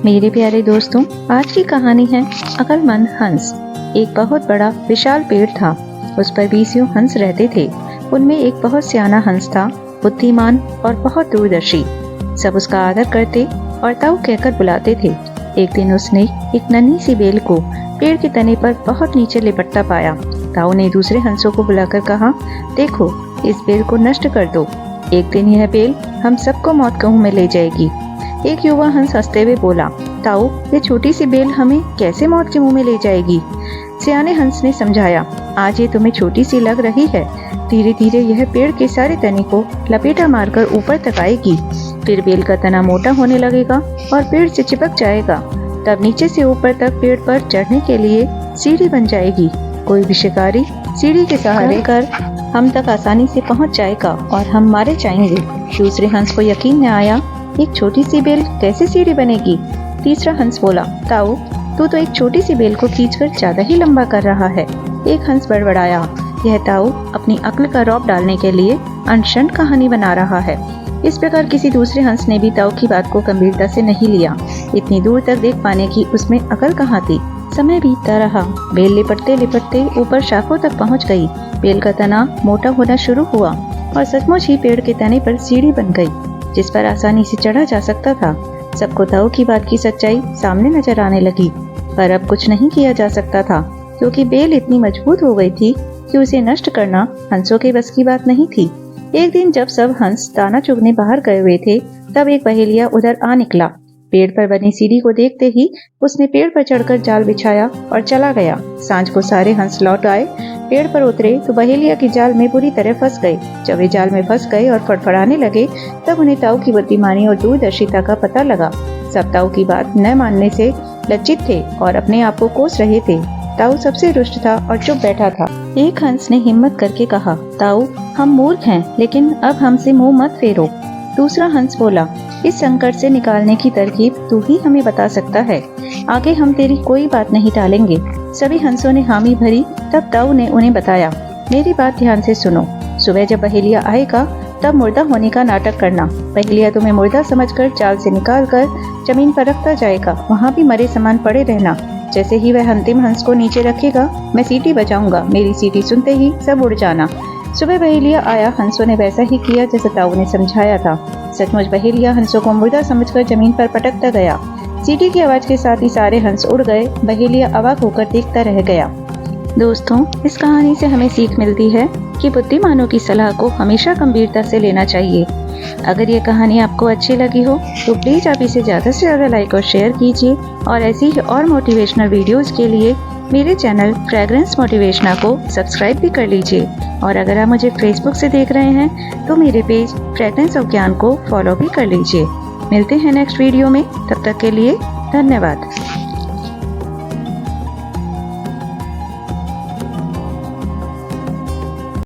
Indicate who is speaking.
Speaker 1: मेरे प्यारे दोस्तों, आज की कहानी है अक्लमंद हंस। एक बहुत बड़ा विशाल पेड़ था। उस पर 20 हंस रहते थे। उनमें एक बहुत सियाना हंस था, बुद्धिमान और बहुत दूरदर्शी। सब उसका आदर करते और ताऊ कहकर बुलाते थे। एक दिन उसने एक नन्ही सी बेल को पेड़ के तने पर बहुत नीचे लिपटता पाया। ताऊ ने दूसरे हंसों को बुलाकर कहा, देखो, इस बेल को नष्ट कर दो। एक दिन यह बेल हम सबको मौत के मुंह में ले जाएगी। एक युवा हंस हंसते हुए बोला, ताऊ, ये छोटी सी बेल हमें कैसे मौत के मुंह में ले जाएगी? सियाने हंस ने समझाया, आज ये तुम्हें छोटी सी लग रही है, धीरे धीरे यह पेड़ के सारे तने को लपेटा मारकर ऊपर तक आएगी। फिर बेल का तना मोटा होने लगेगा और पेड़ से चिपक जाएगा। तब नीचे से ऊपर तक पेड़ पर चढ़ने के लिए सीढ़ी बन जाएगी। कोई भी शिकारी सीढ़ी के सहारे कर हम तक आसानी से पहुंच जाएगा और हम मारे जाएंगे। दूसरे हंस को यकीन न आया, एक छोटी सी बेल कैसे सीढ़ी बनेगी? तीसरा हंस बोला, ताऊ, तू तो एक छोटी सी बेल को खींचकर ज्यादा ही लंबा कर रहा है। एक हंस बड़बड़ाया, यह ताऊ अपनी अक्ल का रौब डालने के लिए अनशन कहानी बना रहा है। इस प्रकार किसी दूसरे हंस ने भी ताऊ की बात को गंभीरता से नहीं लिया। इतनी दूर तक देख पाने की उसमें अकल कहाँ थी। समय बीतता रहा। बेल लिपटते लिपटते ऊपर शाखों तक पहुंच गई। बेल का तना मोटा होना शुरू हुआ और सचमुच ही पेड़ के तने पर सीढ़ी बन गई, जिस पर आसानी से चढ़ा जा सकता था। सबको ताऊ की बात की सच्चाई सामने नजर आने लगी, पर अब कुछ नहीं किया जा सकता था, क्योंकि बेल इतनी मजबूत हो गई थी कि उसे नष्ट करना हंसों के बस की बात नहीं थी। एक दिन जब सब हंस दाना चुगने बाहर गए हुए थे, तब एक बहेलिया उधर आ निकला। पेड़ पर बनी सीढ़ी को देखते ही उसने पेड़ पर चढ़कर जाल बिछाया और चला गया। सांझ को सारे हंस लौट आए। पेड़ पर उतरे तो बहेलिया के जाल में बुरी तरह फंस गए। जब वे जाल में फंस गए और फड़फड़ाने लगे, तब उन्हें ताऊ की बुद्धिमानी और दूरदर्शिता का पता लगा। सब ताऊ की बात न मानने से लज्जित थे और अपने आप को कोस रहे थे। ताऊ सबसे रुष्ट था और चुप बैठा था। एक हंस ने हिम्मत करके कहा, ताऊ, हम मूर्ख हैं, लेकिन अब हमसे मुंह मत फेरो। दूसरा हंस बोला, इस संकट से निकालने की तरकीब तू ही हमें बता सकता है। आगे हम तेरी कोई बात नहीं टालेंगे। सभी हंसों ने हामी भरी। तब ताऊ ने उन्हें बताया, मेरी बात ध्यान से सुनो। सुबह जब बहेलिया आएगा, तब मुर्दा होने का नाटक करना। बहेलिया तुम्हें मुर्दा समझकर जाल से निकालकर जमीन पर रखता जाएगा। वहाँ भी मरे समान पड़े रहना। जैसे ही वह अंतिम हंस को नीचे रखेगा, मैं सीटी बजाऊंगा। मेरी सीटी सुनते ही सब उड़ जाना। सुबह बहेलिया आया। हंसों ने वैसा ही किया जैसे ताऊ ने समझाया था। सचमुच बहेलिया हंसों को मुर्दा समझकर जमीन पर पटकता गया। सीटी की आवाज के साथ ही सारे हंस उड़ गए। बहेलिया अवाक होकर देखता रह गया। दोस्तों, इस कहानी से हमें सीख मिलती है कि बुद्धिमानों की सलाह को हमेशा गंभीरता से लेना चाहिए। अगर ये कहानी आपको अच्छी लगी हो तो प्लीज आप इसे ज्यादा से ज्यादा लाइक और शेयर कीजिए, और ऐसी ही और मोटिवेशनल वीडियोस के लिए मेरे चैनल फ्रेग्रेंस मोटिवेशनल को सब्सक्राइब भी कर लीजिए। और अगर आप मुझे फेसबुक से देख रहे हैं तो मेरे पेज फ्रेग्रेंस ऑफ ज्ञान को फॉलो भी कर लीजिए। मिलते हैं नेक्स्ट वीडियो में। तब तक के लिए धन्यवाद।